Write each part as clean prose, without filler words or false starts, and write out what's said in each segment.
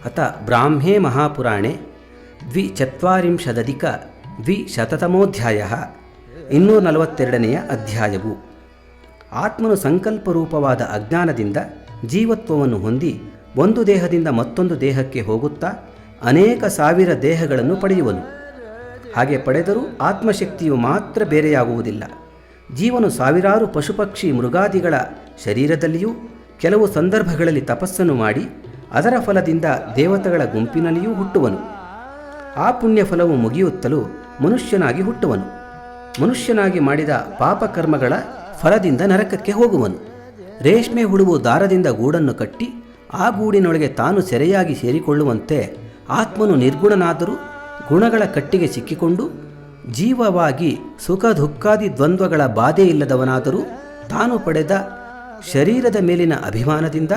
ಅಥ ಬ್ರಾಹ್ಮೇ ಮಹಾಪುರಾಣೆ 240-200 242ನೇ ಅಧ್ಯಾಯವು ಆತ್ಮನು ಸಂಕಲ್ಪರೂಪವಾದ ಅಜ್ಞಾನದಿಂದ ಜೀವತ್ವವನ್ನು ಹೊಂದಿ ಒಂದು ದೇಹದಿಂದ ಮತ್ತೊಂದು ದೇಹಕ್ಕೆ ಹೋಗುತ್ತಾ ಅನೇಕ ಸಾವಿರ ದೇಹಗಳನ್ನು ಪಡೆಯುವನು. ಹಾಗೆ ಪಡೆದರೂ ಆತ್ಮಶಕ್ತಿಯು ಮಾತ್ರ ಬೇರೆಯಾಗುವುದಿಲ್ಲ. ಜೀವನು ಸಾವಿರಾರು ಪಶುಪಕ್ಷಿ ಮೃಗಾದಿಗಳ ಶರೀರದಲ್ಲಿಯೂ ಕೆಲವು ಸಂದರ್ಭಗಳಲ್ಲಿ ತಪಸ್ಸನ್ನು ಮಾಡಿ ಅದರ ಫಲದಿಂದ ದೇವತೆಗಳ ಗುಂಪಿನಲ್ಲಿಯೂ ಹುಟ್ಟುವನು. ಆ ಪುಣ್ಯ ಫಲವು ಮುಗಿಯುತ್ತಲೂ ಮನುಷ್ಯನಾಗಿ ಹುಟ್ಟುವನು. ಮನುಷ್ಯನಾಗಿ ಮಾಡಿದ ಪಾಪಕರ್ಮಗಳ ಫಲದಿಂದ ನರಕಕ್ಕೆ ಹೋಗುವನು. ರೇಷ್ಮೆ ಹುಳುವು ದಾರದಿಂದ ಗೂಡನ್ನು ಕಟ್ಟಿ ಆ ಗೂಡಿನೊಳಗೆ ತಾನು ಸೆರೆಯಾಗಿ ಸೇರಿಕೊಳ್ಳುವಂತೆ ಆತ್ಮನು ನಿರ್ಗುಣನಾದರೂ ಗುಣಗಳ ಕಟ್ಟಿಗೆ ಸಿಕ್ಕಿಕೊಂಡು ಜೀವವಾಗಿ ಸುಖ ದುಃಖಾದಿ ದ್ವಂದ್ವಗಳ ಬಾಧೆಯಿಲ್ಲದವನಾದರೂ ತಾನು ಪಡೆದ ಶರೀರದ ಮೇಲಿನ ಅಭಿಮಾನದಿಂದ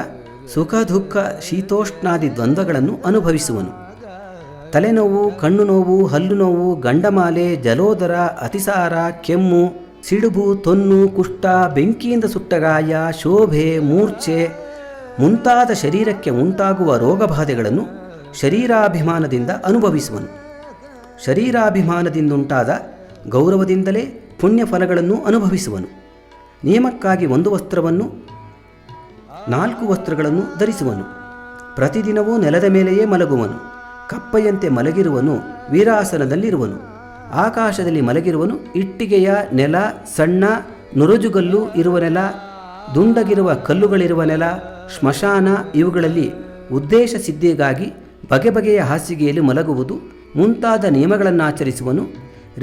ಸುಖ ದುಃಖ ಶೀತೋಷ್ಣಾದಿ ದ್ವಂದ್ವಗಳನ್ನು ಅನುಭವಿಸುವನು. ತಲೆನೋವು, ಕಣ್ಣು ನೋವು, ಹಲ್ಲು ನೋವು, ಗಂಡಮಾಲೆ, ಜಲೋದರ, ಅತಿಸಾರ, ಕೆಮ್ಮು, ಸಿಡುಬು, ತೊನ್ನು, ಕುಷ್ಠ, ಬೆಂಕಿಯಿಂದ ಸುಟ್ಟಗಾಯ, ಶೋಭೆ, ಮೂರ್ಛೆ ಮುಂತಾದ ಶರೀರಕ್ಕೆ ಉಂಟಾಗುವ ರೋಗಬಾಧೆಗಳನ್ನು ಶರೀರಾಭಿಮಾನದಿಂದ ಅನುಭವಿಸುವನು. ಶರೀರಾಭಿಮಾನದಿಂದುಂಟಾದ ಗೌರವದಿಂದಲೇ ಪುಣ್ಯ ಫಲಗಳನ್ನು ಅನುಭವಿಸುವನು. ನಿಯಮಕ್ಕಾಗಿ 1 ವಸ್ತ್ರವನ್ನು 4 ವಸ್ತ್ರಗಳನ್ನು ಧರಿಸುವನು. ಪ್ರತಿದಿನವೂ ನೆಲದ ಮೇಲೆಯೇ ಮಲಗುವನು. ಕಪ್ಪೆಯಂತೆ ಮಲಗಿರುವನು ವೀರಾಸನದಲ್ಲಿರುವನು. ಆಕಾಶದಲ್ಲಿ ಮಲಗಿರುವನು. ಇಟ್ಟಿಗೆಯ ನೆಲ, ಸಣ್ಣ ನುರುಜುಗಲ್ಲು ಇರುವ ನೆಲ, ದುಂಡಗಿರುವ ಕಲ್ಲುಗಳಿರುವ ನೆಲ, ಸ್ಮಶಾನ ಇವುಗಳಲ್ಲಿ ಉದ್ದೇಶ ಸಿದ್ಧಿಗಾಗಿ ಬಗೆ ಬಗೆಯ ಹಾಸಿಗೆಯಲ್ಲಿ ಮಲಗುವುದು ಮುಂತಾದ ನಿಯಮಗಳನ್ನಾಚರಿಸುವನು.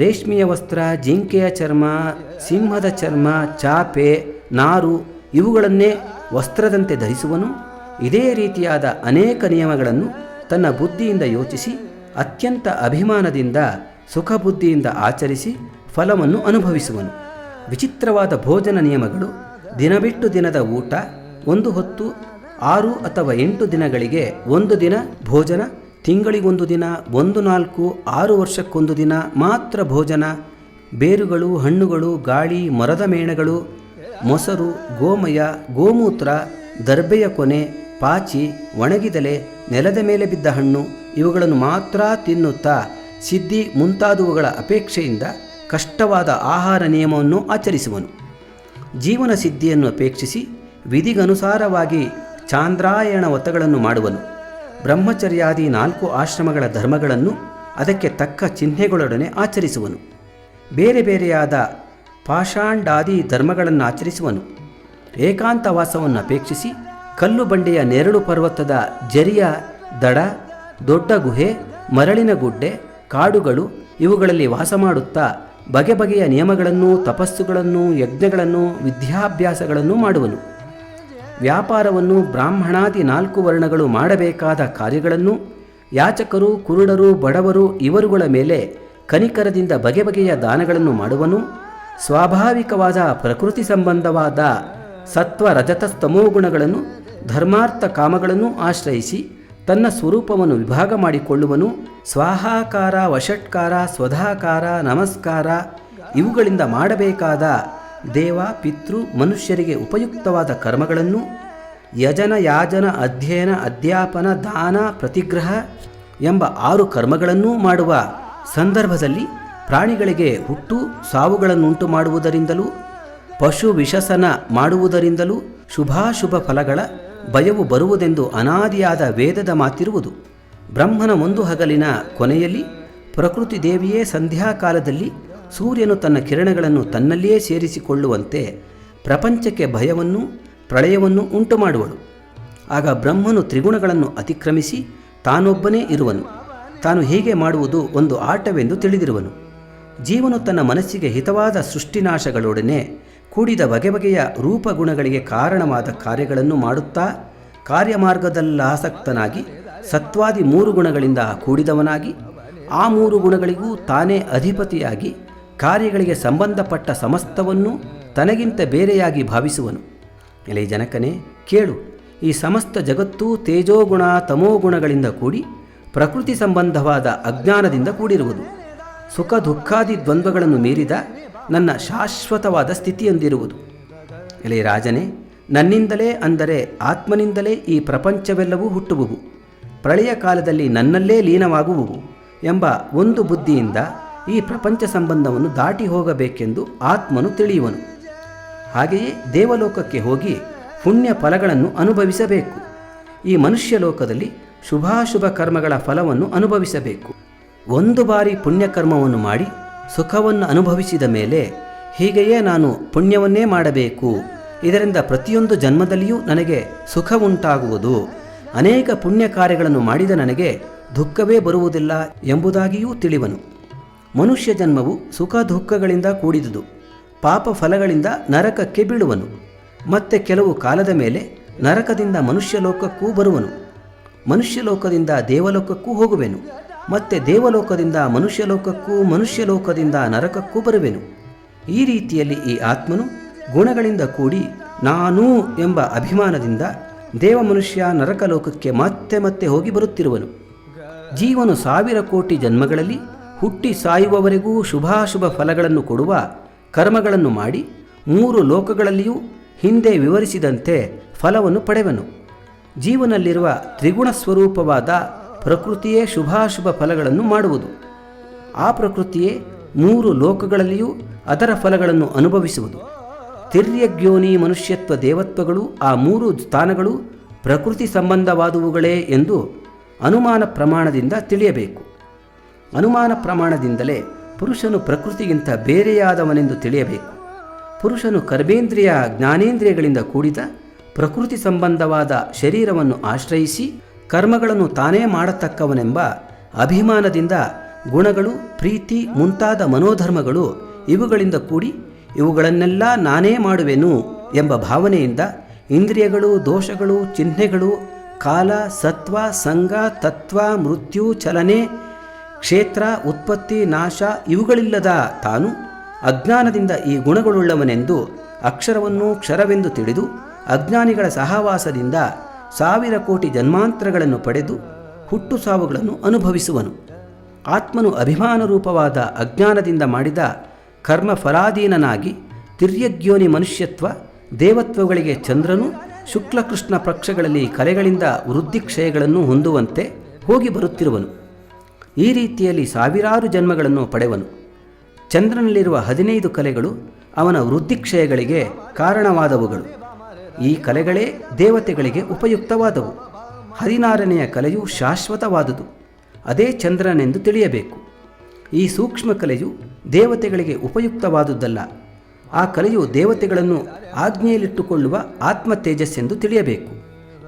ರೇಷ್ಮೆಯ ವಸ್ತ್ರ, ಜಿಂಕೆಯ ಚರ್ಮ, ಸಿಂಹದ ಚರ್ಮ, ಚಾಪೆ, ನಾರು ಇವುಗಳನ್ನೇ ವಸ್ತ್ರದಂತೆ ಧರಿಸುವನು. ಇದೇ ರೀತಿಯಾದ ಅನೇಕ ನಿಯಮಗಳನ್ನು ತನ್ನ ಬುದ್ಧಿಯಿಂದ ಯೋಚಿಸಿ ಅತ್ಯಂತ ಅಭಿಮಾನದಿಂದ ಸುಖ ಬುದ್ಧಿಯಿಂದ ಆಚರಿಸಿ ಫಲವನ್ನು ಅನುಭವಿಸುವನು. ವಿಚಿತ್ರವಾದ ಭೋಜನ ನಿಯಮಗಳು: ದಿನ ಬಿಟ್ಟು ದಿನದ ಊಟ, 1 ಹೊತ್ತು 6 ಅಥವಾ 8 ದಿನಗಳಿಗೆ 1 ದಿನ ಭೋಜನ, ತಿಂಗಳಿಗೊಂದು ದಿನ, 1, 4, 6 ವರ್ಷಕ್ಕೊಂದು ದಿನ ಮಾತ್ರ ಭೋಜನ, ಬೇರುಗಳು, ಹಣ್ಣುಗಳು, ಗಾಳಿ, ಮರದ ಮೇಣಗಳು, ಮೊಸರು, ಗೋಮಯ, ಗೋಮೂತ್ರ, ದರ್ಬೆಯ ಕೊನೆ, ಪಾಚಿ, ಒಣಗಿದಲೆ, ನೆಲದ ಮೇಲೆ ಬಿದ್ದ ಹಣ್ಣು ಇವುಗಳನ್ನು ಮಾತ್ರ ತಿನ್ನುತ್ತಾ ಸಿದ್ಧಿ ಮುಂತಾದವುಗಳ ಅಪೇಕ್ಷೆಯಿಂದ ಕಷ್ಟವಾದ ಆಹಾರ ನಿಯಮವನ್ನು ಆಚರಿಸುವನು. ಜೀವನ ಸಿದ್ಧಿಯನ್ನು ಅಪೇಕ್ಷಿಸಿ ವಿಧಿಗನುಸಾರವಾಗಿ ಚಾಂದ್ರಾಯಣ ವ್ರತಗಳನ್ನು ಮಾಡುವನು. ಬ್ರಹ್ಮಚರ್ಯಾದಿ 4 ಆಶ್ರಮಗಳ ಧರ್ಮಗಳನ್ನು ಅದಕ್ಕೆ ತಕ್ಕ ಚಿಹ್ನೆಗಳೊಡನೆ ಆಚರಿಸುವನು. ಬೇರೆ ಬೇರೆಯಾದ ಪಾಷಾಂಡಾದಿ ಧರ್ಮಗಳನ್ನು ಆಚರಿಸುವನು. ಏಕಾಂತವಾಸವನ್ನು ಅಪೇಕ್ಷಿಸಿ ಕಲ್ಲು ಬಂಡೆಯ ನೆರಳು ಪರ್ವತದ ಜರಿಯ ದಡ, ದೊಡ್ಡ ಗುಹೆ, ಮರಳಿನ ಗುಡ್ಡೆ, ಕಾಡುಗಳು ಇವುಗಳಲ್ಲಿ ವಾಸ ಮಾಡುತ್ತಾ ಬಗೆ ಬಗೆಯ ನಿಯಮಗಳನ್ನು, ತಪಸ್ಸುಗಳನ್ನು, ಯಜ್ಞಗಳನ್ನು, ವಿದ್ಯಾಭ್ಯಾಸಗಳನ್ನು ಮಾಡುವನು. ವ್ಯಾಪಾರವನ್ನು, ಬ್ರಾಹ್ಮಣಾದಿ 4 ವರ್ಣಗಳು ಮಾಡಬೇಕಾದ ಕಾರ್ಯಗಳನ್ನು, ಯಾಚಕರು, ಕುರುಡರು, ಬಡವರು ಇವರುಗಳ ಮೇಲೆ ಕನಿಕರದಿಂದ ಬಗೆ ಬಗೆಯ ದಾನಗಳನ್ನು ಮಾಡುವನು. ಸ್ವಾಭಾವಿಕವಾದ ಪ್ರಕೃತಿ ಸಂಬಂಧವಾದ ಸತ್ವ, ರಜತ, ಸ್ತಮೋ ಗುಣಗಳನ್ನು, ಧರ್ಮಾರ್ಥ ಕಾಮಗಳನ್ನು ಆಶ್ರಯಿಸಿ ತನ್ನ ಸ್ವರೂಪವನ್ನು ವಿಭಾಗ ಮಾಡಿಕೊಳ್ಳುವನು. ಸ್ವಾಹಾಕಾರ, ವಷಟ್ಕಾರ, ಸ್ವಧಾಕಾರ, ನಮಸ್ಕಾರ ಇವುಗಳಿಂದ ಮಾಡಬೇಕಾದ ದೇವ, ಪಿತೃ, ಮನುಷ್ಯರಿಗೆ ಉಪಯುಕ್ತವಾದ ಕರ್ಮಗಳನ್ನು, ಯಜನ, ಯಾಜನ, ಅಧ್ಯಯನ, ಅಧ್ಯಾಪನ, ದಾನ, ಪ್ರತಿಗ್ರಹ ಎಂಬ 6 ಕರ್ಮಗಳನ್ನೂ ಮಾಡುವ ಸಂದರ್ಭದಲ್ಲಿ ಪ್ರಾಣಿಗಳಿಗೆ ಹುಟ್ಟು ಸಾವುಗಳನ್ನುಂಟು ಮಾಡುವುದರಿಂದಲೂ ಪಶು ವಿಷಸನ ಮಾಡುವುದರಿಂದಲೂ ಶುಭಾಶುಭ ಫಲಗಳ ಭಯವು ಬರುವುದೆಂದು ಅನಾದಿಯಾದ ವೇದದ ಮಾತಿರುವುದು. ಬ್ರಹ್ಮನ 1 ಹಗಲಿನ ಕೊನೆಯಲ್ಲಿ ಪ್ರಕೃತಿ ದೇವಿಯೇ ಸಂಧ್ಯಾಕಾಲದಲ್ಲಿ ಸೂರ್ಯನು ತನ್ನ ಕಿರಣಗಳನ್ನು ತನ್ನಲ್ಲಿಯೇ ಸೇರಿಸಿಕೊಳ್ಳುವಂತೆ ಪ್ರಪಂಚಕ್ಕೆ ಭಯವನ್ನು, ಪ್ರಳಯವನ್ನು ಉಂಟು ಮಾಡುವಳು. ಆಗ ಬ್ರಹ್ಮನು ತ್ರಿಗುಣಗಳನ್ನು ಅತಿಕ್ರಮಿಸಿ ತಾನೊಬ್ಬನೇ ಇರುವನು. ತಾನು ಹೀಗೆ ಮಾಡುವುದು ಒಂದು ಆಟವೆಂದು ತಿಳಿದಿರುವನು. ಜೀವನು ತನ್ನ ಮನಸ್ಸಿಗೆ ಹಿತವಾದ ಸೃಷ್ಟಿನಾಶಗಳೊಡನೆ ಕೂಡಿದ ಬಗೆ ಬಗೆಯ ರೂಪಗುಣಗಳಿಗೆ ಕಾರಣವಾದ ಕಾರ್ಯಗಳನ್ನು ಮಾಡುತ್ತಾ ಕಾರ್ಯಮಾರ್ಗದಲ್ಲಾಸಕ್ತನಾಗಿ ಸತ್ವಾದಿ 3 ಗುಣಗಳಿಂದ ಕೂಡಿದವನಾಗಿ ಆ 3 ಗುಣಗಳಿಗೂ ತಾನೇ ಅಧಿಪತಿಯಾಗಿ ಕಾರ್ಯಗಳಿಗೆ ಸಂಬಂಧಪಟ್ಟ ಸಮಸ್ತವನ್ನು ತನಗಿಂತ ಬೇರೆಯಾಗಿ ಭಾವಿಸುವನು. ಎಲೆ ಜನಕನೇ, ಕೇಳು. ಈ ಸಮಸ್ತ ಜಗತ್ತೂ ತೇಜೋಗುಣ ತಮೋಗುಣಗಳಿಂದ ಕೂಡಿ ಪ್ರಕೃತಿ ಸಂಬಂಧವಾದ ಅಜ್ಞಾನದಿಂದ ಕೂಡಿರುವುದು. ಸುಖ ದುಃಖಾದಿ ದ್ವಂದ್ವಗಳನ್ನು ಮೀರಿದ ನನ್ನ ಶಾಶ್ವತವಾದ ಸ್ಥಿತಿಯೊಂದಿರುವುದು. ಎಲೆ ರಾಜನೇ, ನನ್ನಿಂದಲೇ ಅಂದರೆ ಆತ್ಮನಿಂದಲೇ ಈ ಪ್ರಪಂಚವೆಲ್ಲವೂ ಹುಟ್ಟುವುವು. ಪ್ರಳಯ ಕಾಲದಲ್ಲಿ ನನ್ನಲ್ಲೇ ಲೀನವಾಗುವುವು ಎಂಬ ಒಂದು ಬುದ್ಧಿಯಿಂದ ಈ ಪ್ರಪಂಚ ಸಂಬಂಧವನ್ನು ದಾಟಿ ಹೋಗಬೇಕೆಂದು ಆತ್ಮನು ತಿಳಿಯುವನು. ಹಾಗೆಯೇ ದೇವಲೋಕಕ್ಕೆ ಹೋಗಿ ಪುಣ್ಯ ಫಲಗಳನ್ನು ಅನುಭವಿಸಬೇಕು. ಈ ಮನುಷ್ಯ ಲೋಕದಲ್ಲಿ ಶುಭಾಶುಭ ಕರ್ಮಗಳ ಫಲವನ್ನು ಅನುಭವಿಸಬೇಕು. ಒಂದು ಬಾರಿ ಪುಣ್ಯಕರ್ಮವನ್ನು ಮಾಡಿ ಸುಖವನ್ನು ಅನುಭವಿಸಿದ ಮೇಲೆ ಹೀಗೆಯೇ ನಾನು ಪುಣ್ಯವನ್ನೇ ಮಾಡಬೇಕು, ಇದರಿಂದ ಪ್ರತಿಯೊಂದು ಜನ್ಮದಲ್ಲಿಯೂ ನನಗೆ ಸುಖ ಉಂಟಾಗುವುದು, ಅನೇಕ ಪುಣ್ಯ ಕಾರ್ಯಗಳನ್ನು ಮಾಡಿದ ನನಗೆ ದುಃಖವೇ ಬರುವುದಿಲ್ಲ ಎಂಬುದಾಗಿಯೂ ತಿಳಿವನು. ಮನುಷ್ಯ ಜನ್ಮವು ಸುಖ ದುಃಖಗಳಿಂದ ಕೂಡಿದುದು. ಪಾಪ ಫಲಗಳಿಂದ ನರಕಕ್ಕೆ ಬೀಳುವನು. ಮತ್ತೆ ಕೆಲವು ಕಾಲದ ಮೇಲೆ ನರಕದಿಂದ ಮನುಷ್ಯ ಲೋಕಕ್ಕೂ ಬರುವನು. ಮನುಷ್ಯ ಲೋಕದಿಂದ ದೇವಲೋಕಕ್ಕೂ ಹೋಗುವೆನು. ಮತ್ತೆ ದೇವಲೋಕದಿಂದ ಮನುಷ್ಯ ಲೋಕಕ್ಕೂ, ಮನುಷ್ಯ ಲೋಕದಿಂದ ನರಕಕ್ಕೂ ಬರುವೆನು. ಈ ರೀತಿಯಲ್ಲಿ ಈ ಆತ್ಮನು ಗುಣಗಳಿಂದ ಕೂಡಿ ನಾನೂ ಎಂಬ ಅಭಿಮಾನದಿಂದ ದೇವ ಮನುಷ್ಯ ನರಕಲೋಕಕ್ಕೆ ಮತ್ತೆ ಮತ್ತೆ ಹೋಗಿ ಬರುತ್ತಿರುವನು. ಜೀವನು 1000 ಕೋಟಿ ಜನ್ಮಗಳಲ್ಲಿ ಹುಟ್ಟಿ ಸಾಯುವವರೆಗೂ ಶುಭಾಶುಭ ಫಲಗಳನ್ನು ಕೊಡುವ ಕರ್ಮಗಳನ್ನು ಮಾಡಿ 3 ಲೋಕಗಳಲ್ಲಿಯೂ ಹಿಂದೆ ವಿವರಿಸಿದಂತೆ ಫಲವನ್ನು ಪಡೆವನು. ಜೀವನಲ್ಲಿರುವ ತ್ರಿಗುಣ ಸ್ವರೂಪವಾದ ಪ್ರಕೃತಿಯೇ ಶುಭಾಶುಭ ಫಲಗಳನ್ನು ಮಾಡುವುದು. ಆ ಪ್ರಕೃತಿಯೇ 3 ಲೋಕಗಳಲ್ಲಿಯೂ ಅದರ ಫಲಗಳನ್ನು ಅನುಭವಿಸುವುದು. ತಿರ್ಯಗ್ಯೋನಿ ಮನುಷ್ಯತ್ವ ದೇವತ್ವಗಳು ಆ 3 ಸ್ಥಾನಗಳು ಪ್ರಕೃತಿ ಸಂಬಂಧವಾದವುಗಳೇ ಎಂದು ಅನುಮಾನ ಪ್ರಮಾಣದಿಂದ ತಿಳಿಯಬೇಕು. ಅನುಮಾನ ಪ್ರಮಾಣದಿಂದಲೇ ಪುರುಷನು ಪ್ರಕೃತಿಗಿಂತ ಬೇರೆಯಾದವನೆಂದು ತಿಳಿಯಬೇಕು. ಪುರುಷನು ಕರ್ಮೇಂದ್ರಿಯ ಜ್ಞಾನೇಂದ್ರಿಯಗಳಿಂದ ಕೂಡಿದ ಪ್ರಕೃತಿ ಸಂಬಂಧವಾದ ಶರೀರವನ್ನು ಆಶ್ರಯಿಸಿ ಕರ್ಮಗಳನ್ನು ತಾನೇ ಮಾಡತಕ್ಕವನೆಂಬ ಅಭಿಮಾನದಿಂದ ಗುಣಗಳು, ಪ್ರೀತಿ ಮುಂತಾದ ಮನೋಧರ್ಮಗಳು ಇವುಗಳಿಂದ ಕೂಡಿ ಇವುಗಳನ್ನೆಲ್ಲ ನಾನೇ ಮಾಡುವೆನು ಎಂಬ ಭಾವನೆಯಿಂದ ಇಂದ್ರಿಯಗಳು, ದೋಷಗಳು, ಚಿಹ್ನೆಗಳು, ಕಾಲ, ಸತ್ವ, ಸಂಗ, ತತ್ವ, ಮೃತ್ಯು, ಚಲನೆ, ಕ್ಷೇತ್ರ, ಉತ್ಪತ್ತಿ, ನಾಶ ಇವುಗಳಿಲ್ಲದ ತಾನು ಅಜ್ಞಾನದಿಂದ ಈ ಗುಣಗಳುಳ್ಳವನೆಂದು ಅಕ್ಷರವನ್ನು ಕ್ಷರವೆಂದು ತಿಳಿದು ಅಜ್ಞಾನಿಗಳ ಸಹವಾಸದಿಂದ 1000 ಕೋಟಿ ಜನ್ಮಾಂತರಗಳನ್ನು ಪಡೆದು ಹುಟ್ಟು ಸಾವುಗಳನ್ನು ಅನುಭವಿಸುವನು. ಆತ್ಮನು ಅಭಿಮಾನ ರೂಪವಾದ ಅಜ್ಞಾನದಿಂದ ಮಾಡಿದ ಕರ್ಮ ಫಲಾಧೀನನಾಗಿ ತಿರ್ಯಗ್ಯೋನಿ ಮನುಷ್ಯತ್ವ ದೇವತ್ವಗಳಿಗೆ ಚಂದ್ರನು ಶುಕ್ಲಕೃಷ್ಣ ಪಕ್ಷಗಳಲ್ಲಿ ಕಲೆಗಳಿಂದ ವೃದ್ಧಿಕ್ಷಯಗಳನ್ನು ಹೊಂದುವಂತೆ ಹೋಗಿ ಬರುತ್ತಿರುವನು. ಈ ರೀತಿಯಲ್ಲಿ 1000 ಜನ್ಮಗಳನ್ನು ಪಡೆವನು. ಚಂದ್ರನಲ್ಲಿರುವ 15 ಕಲೆಗಳು ಅವನ ವೃದ್ಧಿಕ್ಷಯಗಳಿಗೆ ಕಾರಣವಾದವುಗಳು. ಈ ಕಲೆಗಳೇ ದೇವತೆಗಳಿಗೆ ಉಪಯುಕ್ತವಾದವು. 16ನೆಯ ಕಲೆಯು ಶಾಶ್ವತವಾದುದು, ಅದೇ ಚಂದ್ರನೆಂದು ತಿಳಿಯಬೇಕು. ಈ ಸೂಕ್ಷ್ಮ ಕಲೆಯು ದೇವತೆಗಳಿಗೆ ಉಪಯುಕ್ತವಾದುದಲ್ಲ. ಆ ಕಲೆಯು ದೇವತೆಗಳನ್ನು ಆಜ್ಞೆಯಲ್ಲಿಟ್ಟುಕೊಳ್ಳುವ ಆತ್ಮ ತೇಜಸ್ಸೆಂದು ತಿಳಿಯಬೇಕು.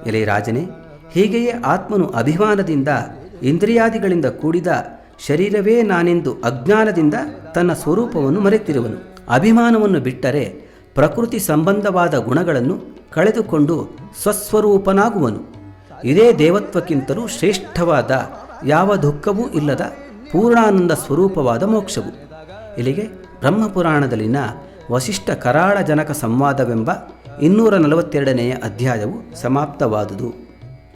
ಎಲೆ ರಾಜನೇ, ಹೀಗೆಯೇ ಆತ್ಮನು ಅಭಿಮಾನದಿಂದ ಇಂದ್ರಿಯಾದಿಗಳಿಂದ ಕೂಡಿದ ಶರೀರವೇ ನಾನೆಂದು ಅಜ್ಞಾನದಿಂದ ತನ್ನ ಸ್ವರೂಪವನ್ನು ಮರೆತಿರುವನು. ಅಭಿಮಾನವನ್ನು ಬಿಟ್ಟರೆ ಪ್ರಕೃತಿ ಸಂಬಂಧವಾದ ಗುಣಗಳನ್ನು ಕಳೆದುಕೊಂಡು ಸ್ವಸ್ವರೂಪನಾಗುವನು. ಇದೇ ದೇವತ್ವಕ್ಕಿಂತಲೂ ಶ್ರೇಷ್ಠವಾದ ಯಾವ ದುಃಖವೂ ಇಲ್ಲದ ಪೂರ್ಣಾನಂದ ಸ್ವರೂಪವಾದ ಮೋಕ್ಷವು. ಇಲ್ಲಿಗೆ ಬ್ರಹ್ಮಪುರಾಣದಲ್ಲಿನ ವಸಿಷ್ಠ ಕರಾಳ ಜನಕ ಸಂವಾದವೆಂಬ 242ನೆಯ ಅಧ್ಯಾಯವು ಸಮಾಪ್ತವಾದುದು.